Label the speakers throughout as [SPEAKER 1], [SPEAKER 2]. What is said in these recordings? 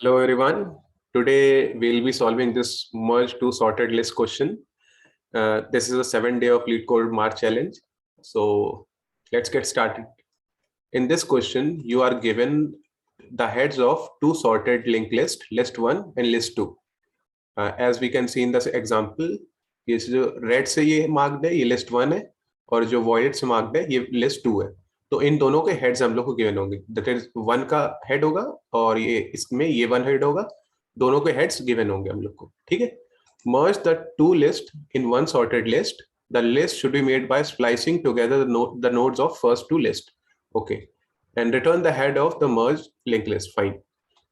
[SPEAKER 1] Hello everyone. Today we'll be solving this merge to sorted list question. This is a 7-day of LeetCode March challenge. So let's get started. In this question, you are given the heads of two sorted linked list, list 1 and list 2. As we can see in this example, ये जो red से ये marked है ये list 1 है और जो void से मार्क्ड है ये लिस्ट 2 है. तो इन दोनों के हेड्स हम लोग को गिवन होंगे. दैट इज 1 का हेड होगा और ये इसमें ये 1 हेड होगा. दोनों के हेड्स गिवन होंगे हम लोग को. ठीक है. Merge the two list in one sorted list. The list should be made by splicing together the nodes of first two list. Okay. And return the head of the merge link list. Fine.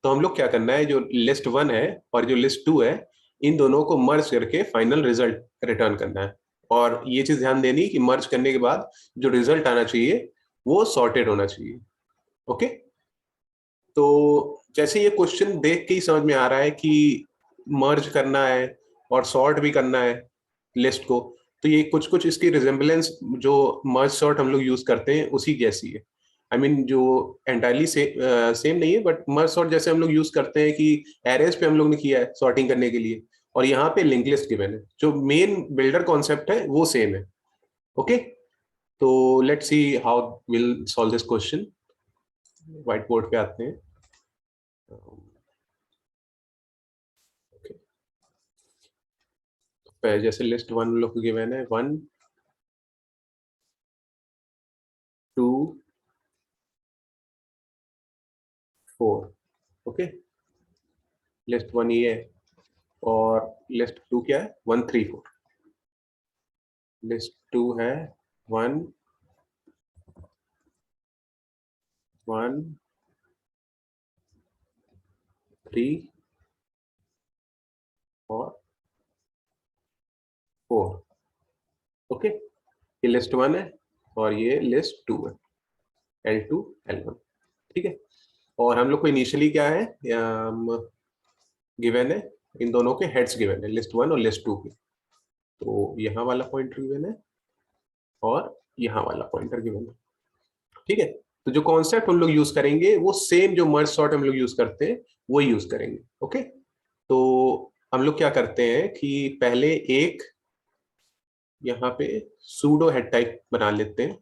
[SPEAKER 1] तो हम लोग क्या करना है, जो list 1 है और जो लिस्ट 2 है इन दोनों को मर्ज करके फाइनल रिजल्ट रिटर्न करना है. और ये चीज ध्यान देनी कि मर्ज करने के बाद जो रिजल्ट आना चाहिए वो सॉर्टेड होना चाहिए. ओके. तो जैसे ये क्वेश्चन देख के ही समझ में आ रहा है कि मर्ज करना है और सॉर्ट भी करना है लिस्ट को, तो ये कुछ कुछ इसकी रिजेम्बलेंस जो मर्ज सॉर्ट हम लोग यूज करते हैं उसी जैसी है. आई मीन जो एंटायरली सेम नहीं है, बट मर्ज सॉर्ट जैसे हम लोग यूज करते हैं कि एरेज पे हम लोग ने किया है सॉर्टिंग करने के लिए, और यहाँ पे लिंक लिस्ट गिवन है. जो मेन बिल्डर कॉन्सेप्ट है वो सेम है. ओके. तो let's see how will solve this question. White board पे आते हैं. जैसे लिस्ट 1 लोग को गिवन है 1 2 4. ओके. लिस्ट 1 ये है और लिस्ट 2 क्या है 1 3 4. लिस्ट 2 है 1 1 3 और 4. ओके. ये लिस्ट 1 है और ये लिस्ट 2 है, L2 L1. ठीक है. और हम लोग को इनिशियली क्या है गिवन है, इन दोनों के हेड्स गिवन है लिस्ट 1 और लिस्ट 2 के. तो यहाँ वाला पॉइंटर गिवन है और यहाँ वाला पॉइंटर गिवन है. ठीक है. तो जो कॉन्सेप्ट हम लोग यूज करेंगे वो सेम जो मर्ज सॉर्ट हम लोग यूज करते हैं वो यूज करेंगे. ओके. तो हम लोग क्या करते हैं कि पहले एक यहाँ पे सूडो हेड टाइप बना लेते हैं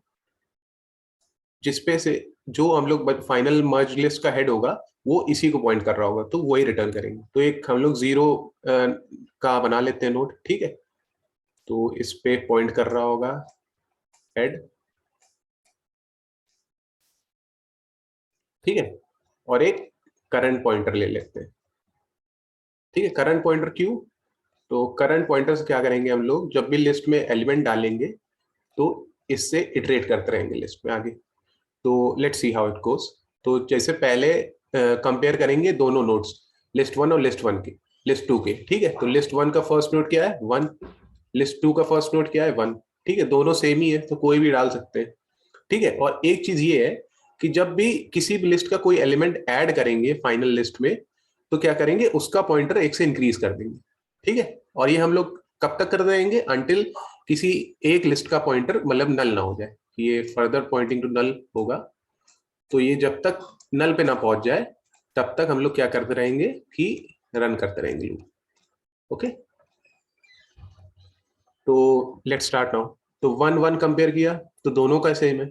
[SPEAKER 1] जिसपे से जो हम लोग फाइनल मर्ज लिस्ट का हेड होगा वो इसी को पॉइंट कर रहा होगा, तो वही रिटर्न करेंगे. तो एक हम लोग 0 का बना लेते हैं नोड. ठीक है. तो इस पे पॉइंट कर रहा होगा हेड. ठीक है. और एक करंट पॉइंटर ले लेते हैं. ठीक है. करंट पॉइंटर क्यों? तो करंट पॉइंटर से क्या करेंगे हम लोग, जब भी लिस्ट में एलिमेंट डालेंगे तो इससे इटरेट करते रहेंगे लिस्ट में आगे. तो let's see how it goes. तो जैसे पहले कंपेयर करेंगे दोनों नोड्स, लिस्ट 1 और लिस्ट 1 के, लिस्ट 2 के. ठीक है. तो लिस्ट 1 का फर्स्ट नोड क्या है 1, लिस्ट 2 का फर्स्ट नोड क्या है 1. ठीक है. दोनों सेम ही है तो कोई भी डाल सकते हैं. ठीक है. और एक चीज ये है कि जब भी किसी भी लिस्ट का कोई एलिमेंट ऐड करेंगे फाइनल लिस्ट में तो क्या करेंगे, उसका पॉइंटर 1 से इंक्रीज कर देंगे. ठीक है. और ये हम लोग कब तक कर देंगे, अंटिल किसी एक लिस्ट का पॉइंटर मतलब नल ना हो जाए. ये फर्दर पॉइंटिंग टू नल होगा. तो ये जब तक नल पे ना पहुंच जाए तब तक हम लोग क्या करते रहेंगे कि रन करते रहेंगे लूप. ओके. तो लेट्स स्टार्ट नाउ. तो 1 1 कंपेयर किया तो दोनों का सेम है,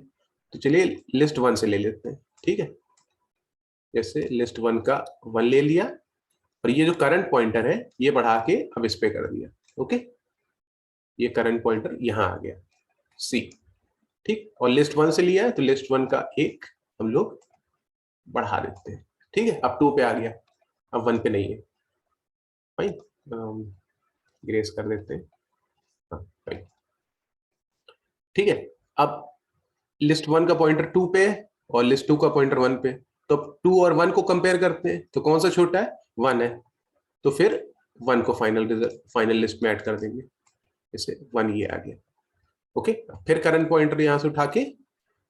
[SPEAKER 1] तो चलिए लिस्ट 1 से ले लेते हैं. ठीक है. जैसे लिस्ट 1 का 1 ले लिया और ये जो करंट पॉइंटर है ये बढ़ा के अब इस पे कर दिया. ओके. ये करंट पॉइंटर यहाँ आ गया C. ठीक. और लिस्ट 1 से लिया है तो लिस्ट 1 का एक हम लोग बढ़ा देते हैं. ठीक है. अब 2 पे आ गया, अब 1 पे नहीं है. फाइन. ग्रेस कर देते हैं. हाँ, फाइन. ठीक है. अब लिस्ट 1 का पॉइंटर 2 पे है और लिस्ट 2 का पॉइंटर 1 पे. तो 2 और 1 को कंपेयर करते हैं तो कौन सा छोटा है 1 है. तो फिर 1 को फाइनल लिस्ट में ऐड कर देंगे. इसे 1 ये आ गया. ओके. फिर करंट पॉइंटर यहां से उठा के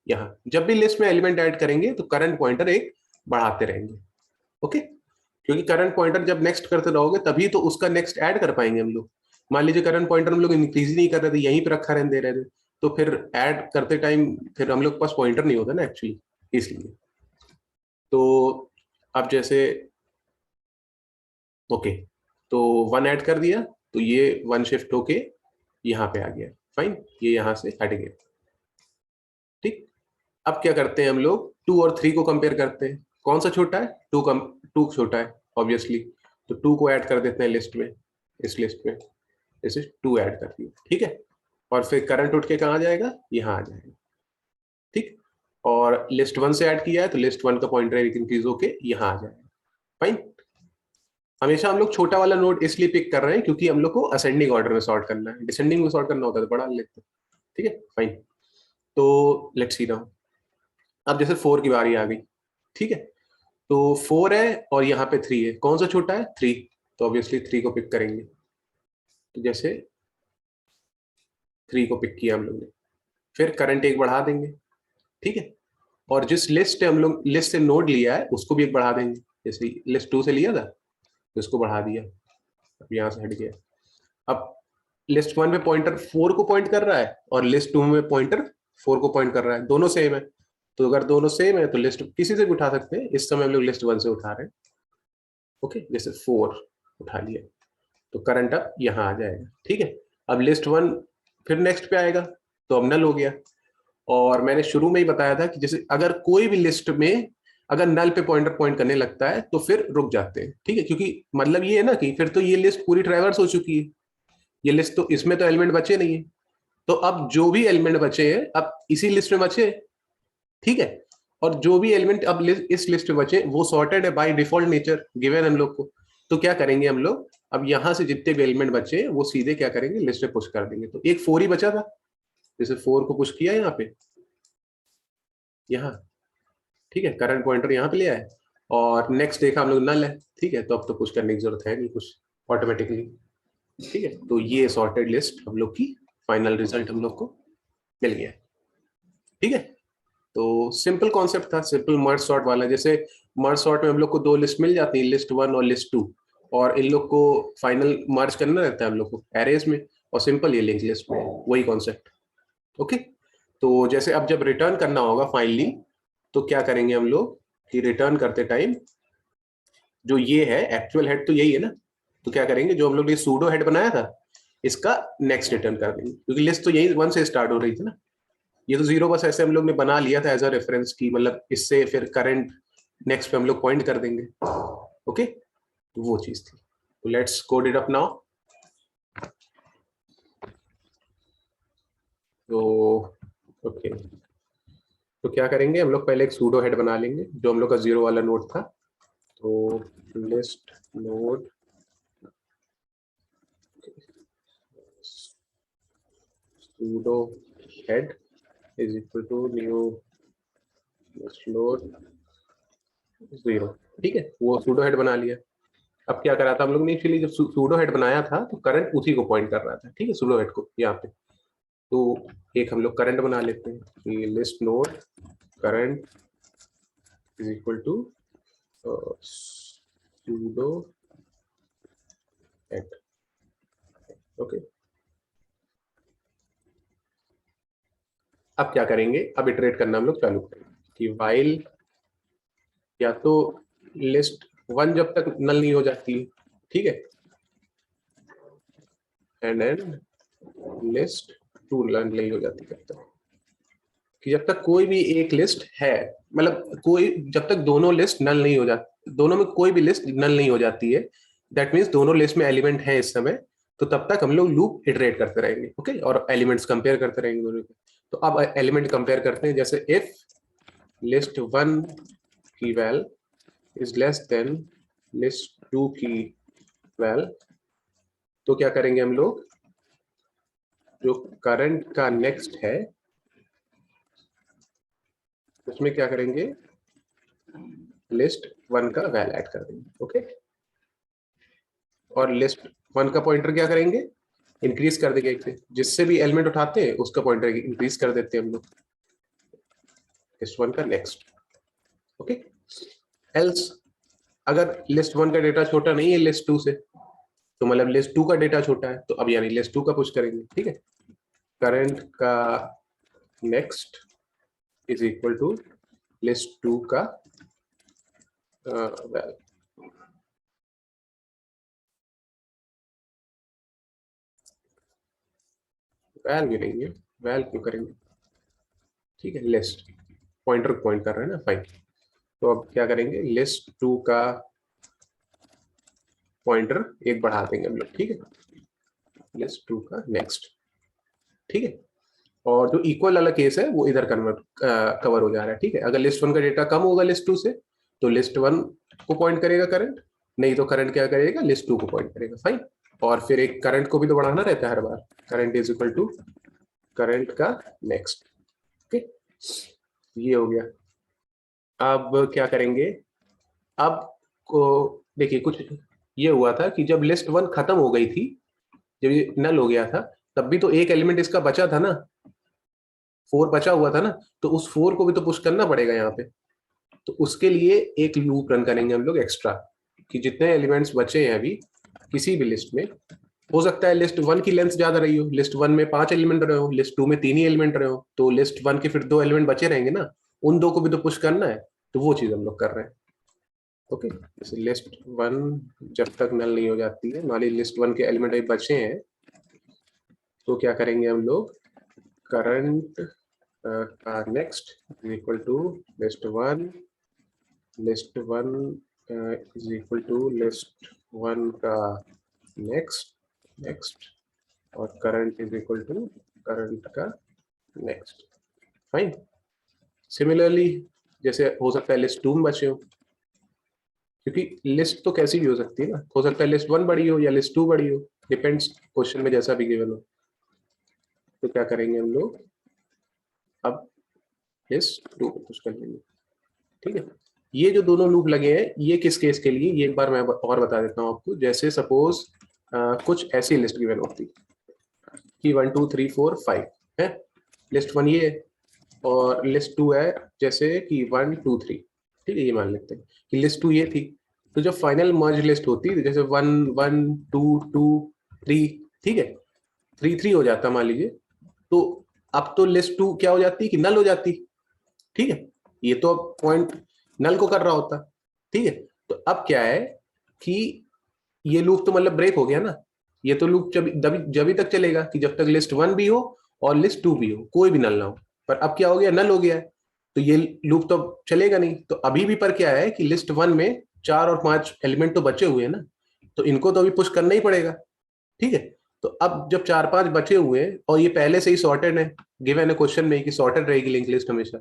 [SPEAKER 1] यहाँ, जब भी लिस्ट में एलिमेंट ऐड करेंगे तो करंट पॉइंटर एक बढ़ाते रहेंगे. ओके. क्योंकि करंट पॉइंटर जब नेक्स्ट करते रहोगे तभी तो उसका नेक्स्ट ऐड कर पाएंगे हम लोग. मान लीजिए करंट पॉइंटर हम लोग इंक्रीज नहीं कर रहे थे, यहीं पे रखा रहने दे रहे थे, तो फिर ऐड करते टाइम फिर हम लोग के पास पॉइंटर नहीं होता ना एक्चुअली, इसलिए. तो अब जैसे ओके, तो 1 ऐड कर दिया, तो ये 1 शिफ्ट होके यहाँ पे आ गया। फाइन, ये यहाँ से हट गया। ठीक, अब क्या करते हैं हम लोग, 2 और 3 को कंपेयर करते हैं। कौन सा छोटा है? 2 छोटा है ऑब्वियसली, तो 2 को ऐड कर देते हैं लिस्ट में, इस लिस्ट में जैसे 2 ऐड कर दिया। ठीक है, और फिर करंट उठ के कहाँ जाएगा? यहाँ आ जाएगा। ठीक, और लिस्ट 1 से ऐड किया है तो लिस्ट 1 का पॉइंटर इंक्रीज होके यहाँ आ जाएगा। फाइन, हमेशा हम लोग छोटा वाला नोड इसलिए पिक कर रहे हैं क्योंकि हम लोग को असेंडिंग ऑर्डर में सॉर्ट करना है, डिसेंडिंग में सॉर्ट करना होता है तो बड़ा लेते हैं। ठीक है, फाइन, तो लेट्स सी नाउ। अब जैसे 4 की बारी आ गई। ठीक है, तो 4 है और यहाँ पे 3 है, कौन सा छोटा है? 3, तो ऑब्वियसली 3 को पिक करेंगे। तो जैसे 3 को पिक किया हम लोग ने, फिर करंट एक बढ़ा देंगे। ठीक है, और जिस लिस्ट से हम लोग लिस्ट से नोड लिया है उसको भी एक बढ़ा देंगे। जैसे लिस्ट 2 से लिया था तो इसको बढ़ा दिया, अब यहाँ से हट गया। अब लिस्ट 1 में पॉइंटर 4 को पॉइंट कर रहा है और लिस्ट 2 में पॉइंटर 4 को पॉइंट कर रहा है, दोनों सेम है। तो अगर दोनों सेम है तो लिस्ट किसी से भी उठा सकते हैं, इस समय हम लोग लिस्ट 1 से उठा रहे हैं। ओके, जैसे 4 उठा लिया तो करंट अब यहाँ आ जाएगा। ठीक है, अब लिस्ट 1 फिर नेक्स्ट पे आएगा तो अब नल हो गया। और मैंने शुरू में ही बताया था कि जैसे अगर कोई भी लिस्ट में अगर नल पे पॉइंटर पॉइंट करने लगता है तो फिर रुक जाते हैं। ठीक है, क्योंकि मतलब ये है ना कि फिर तो ये लिस्ट पूरी ट्रैवर्स हो चुकी है, ये लिस्ट तो इसमें तो एलिमेंट बचे नहीं है, तो अब जो भी एलिमेंट बचे हैं अब इसी लिस्ट में बचे। ठीक है, और जो भी एलिमेंट अब इस लिस्ट में बचे वो सॉर्टेड है बाय डिफॉल्ट नेचर गिवन हम लोग को। तो क्या करेंगे हम लोग, अब यहां से जितने भी एलिमेंट बचे वो सीधे क्या करेंगे, लिस्ट में पुश कर देंगे। तो एक 4 ही बचा था, जैसे 4 को पुश किया यहाँ पे, यहाँ। ठीक है, करंट पॉइंटर यहाँ पे ले आए और नेक्स्ट देखा हम लोग नल है। ठीक है, तो अब तो पुश करने की जरूरत है नहीं कुछ, ऑटोमेटिकली। ठीक है, तो ये सॉर्टेड लिस्ट हम लोग की फाइनल रिजल्ट हम लोग को मिल गया। ठीक है, तो सिंपल कॉन्सेप्ट था, सिंपल मर्ज सॉर्ट वाला। जैसे मर्ज सॉर्ट में हम लोग को 2 लिस्ट मिल जाती है, लिस्ट 1 और लिस्ट 2, और इन लोग को फाइनल मर्ज करना रहता है हम लोग को एरेज में, और सिंपल ये लिंक लिस्ट में, वही कॉन्सेप्ट। ओके, तो जैसे अब जब रिटर्न करना होगा फाइनली, तो क्या करेंगे हम लोग कि रिटर्न करते टाइम जो ये है एक्चुअल हेड तो यही है ना, तो क्या करेंगे, जो हम लोग ने सूडो हेड बनाया था इसका नेक्स्ट रिटर्न कर देंगे, क्योंकि लिस्ट तो यही 1 से स्टार्ट हो रही थी ना। ये तो 0 बस ऐसे हम लोग ने बना लिया था एज अ रेफरेंस की, मतलब इससे फिर करंट नेक्स्ट पे हम लोग पॉइंट कर देंगे। ओके, तो वो चीज थी। तो let's code it up now. तो ओके, तो क्या करेंगे हम लोग, पहले एक सूडो हेड बना लेंगे जो हम लोग का 0 वाला नोड था। तो list node pseudo head is equal to new list node 0। ठीक है, वो सूडो हेड बना लिया। अब क्या करा था हम लोग ने, एक्चुअली जब सूडो हेड बनाया था तो करंट उसी को पॉइंट कर रहा था। ठीक है, सूडो हेड को यहाँ पे, तो एक हम लोग करंट बना लेते हैं कि list node current is equal to pseudo head. Okay, अब क्या करेंगे, अब इटरेट करना हम लोग चालू करेंगे कि वाइल या तो लिस्ट 1 जब तक नल नहीं हो जाती, ठीक है, एंड एंड लिस्ट 2 नल नहीं हो जाती तब तक, कि जब तक कोई भी एक लिस्ट है, मतलब कोई जब तक दोनों लिस्ट नल नहीं हो जाती, दोनों में कोई भी लिस्ट नल नहीं हो जाती है, दैट मीन्स दोनों लिस्ट में एलिमेंट है इस समय, तो तब तक हम लोग लूप इटरेट करते रहेंगे। ओके, और एलिमेंट्स कंपेयर करते रहेंगे दोनों के। तो अब एलिमेंट कंपेयर करते हैं, जैसे इफ लिस्ट 1 की val is less than list 2 की वैल, तो क्या करेंगे हम लोग, जो करंट का नेक्स्ट है उसमें क्या करेंगे, लिस्ट 1 का वैल ऐड कर देंगे। ओके, और लिस्ट 1 का पॉइंटर क्या करेंगे, इंक्रीज कर देंगे एक से, जिससे भी एलिमेंट उठाते हैं उसका पॉइंटर इंक्रीज कर देते हैं हम लोग लिस्ट 1 का नेक्स्ट। ओके, एल्स अगर लिस्ट 1 का डेटा छोटा नहीं है लिस्ट 2 से, तो मतलब लिस्ट 2 का डेटा छोटा है, तो अब यानी लिस्ट 2 का पुश करेंगे। ठीक है, करंट का next is equal to list 2 का वैल। वैल गिनेंगे, वैल क्यों करेंगे, ठीक है, लिस्ट पॉइंटर पॉइंट कर रहे हैं ना, फाइन। तो अब क्या करेंगे, लिस्ट 2 का पॉइंटर एक बढ़ा देंगे हम लोग, ठीक है, लिस्ट 2 का नेक्स्ट, ठीक है। और जो इक्वल वाला केस है वो इधर कवर हो जा रहा है, ठीक है। अगर लिस्ट 1 का डेटा कम होगा लिस्ट 2 से तो लिस्ट 1 को पॉइंट करेगा करंट, नहीं तो करंट क्या करेगा, लिस्ट 2 को पॉइंट करेगा, फाइन। और फिर एक करंट को भी तो बढ़ाना रहता है हर बार, current is equal to current का नेक्स्ट, ओके, ये हो गया। अब क्या करेंगे, अब को देखिए कुछ ये हुआ था कि जब लिस्ट 1 खत्म हो गई थी, जब ये नल हो गया था, तब भी तो एक एलिमेंट इसका बचा था ना, 4 बचा हुआ था ना, तो उस 4 को भी तो पुश करना पड़ेगा यहाँ पे। तो उसके लिए एक लूप रन करेंगे हम लोग एक्स्ट्रा, कि जितने एलिमेंट्स बचे हैं अभी किसी भी लिस्ट में, हो सकता है लिस्ट 1 की लेंथ ज्यादा रही हो, लिस्ट 1 में 5 एलिमेंट रहे हो, लिस्ट 2 में 3 ही एलिमेंट रहे हो, तो लिस्ट 1 के फिर 2 एलिमेंट बचे रहेंगे ना, उन 2 को भी तो पुश करना है, तो वो चीज हम लोग कर रहे हैं, ओके। जैसे लिस्ट 1 जब तक नल नहीं हो जाती है, मान लीजिए लिस्ट 1 के एलिमेंट अभी बचे हैं, तो क्या करेंगे हम लोग, करंट का next is equal to list 1 is equal to list 1 का नेक्स्ट नेक्स्ट, और current is equal to current का नेक्स्ट, फाइन। सिमिलरली जैसे हो सकता है लिस्ट 2 में बचे हो, क्योंकि लिस्ट तो कैसी भी हो सकती है ना, हो सकता है लिस्ट 1 बड़ी हो या लिस्ट 2 बड़ी हो, डिपेंड्स क्वेश्चन में जैसा भी गिवन हो। तो क्या करेंगे हम लोग, अब लिस्ट 2 को पुश कर लेंगे, ठीक है। ये जो दोनों लूप लगे हैं ये किस केस के लिए, ये एक बार मैं और बता देता हूँ आपको। जैसे सपोज कुछ ऐसी लिस्ट गिवन होती कि 1 2 3 4 5 है, लिस्ट 1 ये है, और लिस्ट 2 है जैसे कि 1 2 3, ठीक है, ये मान लेते हैं कि लिस्ट 2 ये थी। तो जब फाइनल मर्ज लिस्ट होती जैसे 1 1 2 2 3, ठीक है, 3 3 हो जाता मान लीजिए, तो अब तो लिस्ट 2 क्या हो जाती कि नल हो जाती, ठीक है, ये तो अब पॉइंट नल को कर रहा होता, ठीक है। तो अब क्या है कि ये लूप तो मतलब ब्रेक हो गया ना, ये तो लूप जब तक चलेगा कि जब तक लिस्ट 1 भी हो और लिस्ट 2 भी हो, कोई भी नल ना हो। पर अब क्या हो गया, नल हो गया है, तो ये लूप तो चलेगा नहीं। तो अभी भी पर क्या है कि लिस्ट 1 में 4 और 5 एलिमेंट तो बचे हुए हैं ना, तो इनको तो अभी पुश करना ही पड़ेगा, ठीक है। तो अब जब 4 5 बचे हुए हैं और ये पहले से ही सॉर्टेड है, गिवन है क्वेश्चन में कि सॉर्टेड रहेगी लिंक लिस्ट हमेशा,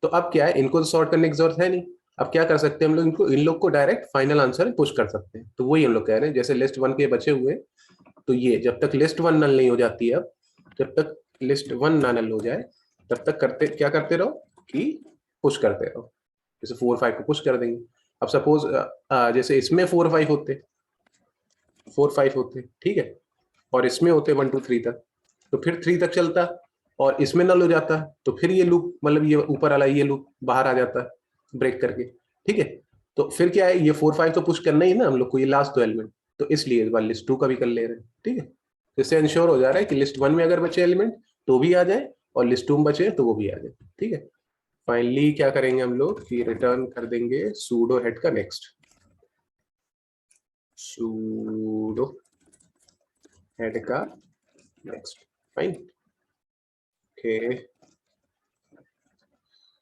[SPEAKER 1] तो अब क्या है, इनको तो सॉर्ट करने की जरूरत है नहीं। अब क्या कर सकते हैं हम लोग, इन लोग को डायरेक्ट फाइनल आंसर पुश कर सकते हैं। तो वही हम लोग कह रहे हैं, जैसे लिस्ट 1 के बचे हुए, तो ये जब तक लिस्ट 1 नल नहीं हो जाती है, अब जब तक लिस्ट 1 ना नल हो जाए तब तक क्या करते रहो कि पुश करते रहो। जैसे 4 5 को पुश कर देंगे। अब सपोज जैसे इसमें 4 5 होते, 4 5 होते, ठीक है, और इसमें होते 1 2 3 तक, तो फिर 3 तक चलता, और इसमें नल हो जाता, तो फिर ये लूप मतलब ये ऊपर वाला ये लूप बाहर आ जाता ब्रेक करके, ठीक है। तो फिर क्या है, ये 4 5 तो पुश करना ही ना हम लोग को, ये लास्ट 2 एलिमेंट, तो इसलिए इस बार लिस्ट 2 का भी कर ले रहे हैं, ठीक है। तो इससे इंश्योर हो जा रहा है कि लिस्ट 1 में अगर बचे एलिमेंट तो भी आ जाए, और लिस्ट 2 में बचे तो वो भी आ जाए, ठीक है। फाइनली क्या करेंगे हम लोग कि रिटर्न कर देंगे सूडो हेड का नेक्स्ट, सूडो हेड का next, fine, okay.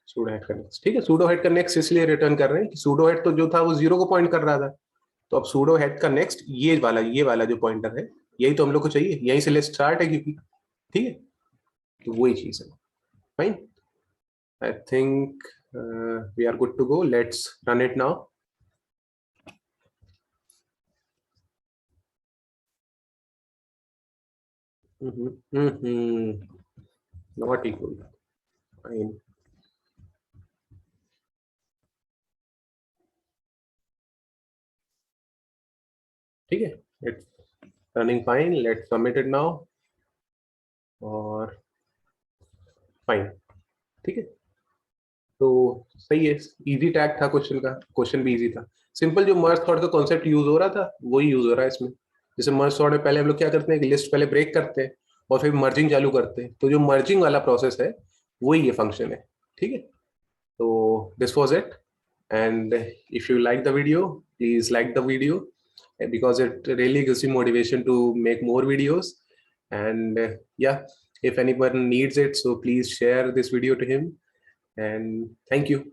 [SPEAKER 1] Pseudo head का नेक्स्ट, ठीक है, सूडो हेड का नेक्स्ट इसलिए रिटर्न कर रहे हैं कि सूडो हेड तो जो था वो 0 को पॉइंट कर रहा था, तो अब सूडो हेड का नेक्स्ट ये वाला जो पॉइंटर है, यही तो हम लोग को चाहिए, यहीं से लिस्ट स्टार्ट है क्योंकि, ठीक है, तो वही चीज है, fine. I think we are good to go, let's run it now. Not equal, fine, ठीक है, it's running fine, let's submit it now, और फाइन, ठीक है। तो सही है, इजी टैग था क्वेश्चन का, क्वेश्चन भी इजी था, सिंपल जो मर्ज सॉर्ट का कॉन्सेप्ट यूज हो रहा था वही यूज हो रहा है इसमें। जैसे मर्ज सॉर्ट में पहले हम लोग क्या करते हैं कि लिस्ट पहले ब्रेक करते हैं और फिर मर्जिंग चालू करते हैं, तो जो मर्जिंग वाला प्रोसेस है वही ये फंक्शन है, ठीक है। तो this was it, and if you like the video, please like the video, because it really gives you motivation to make more videos, and yeah, If anyone needs it, so please share this video to him. And thank you.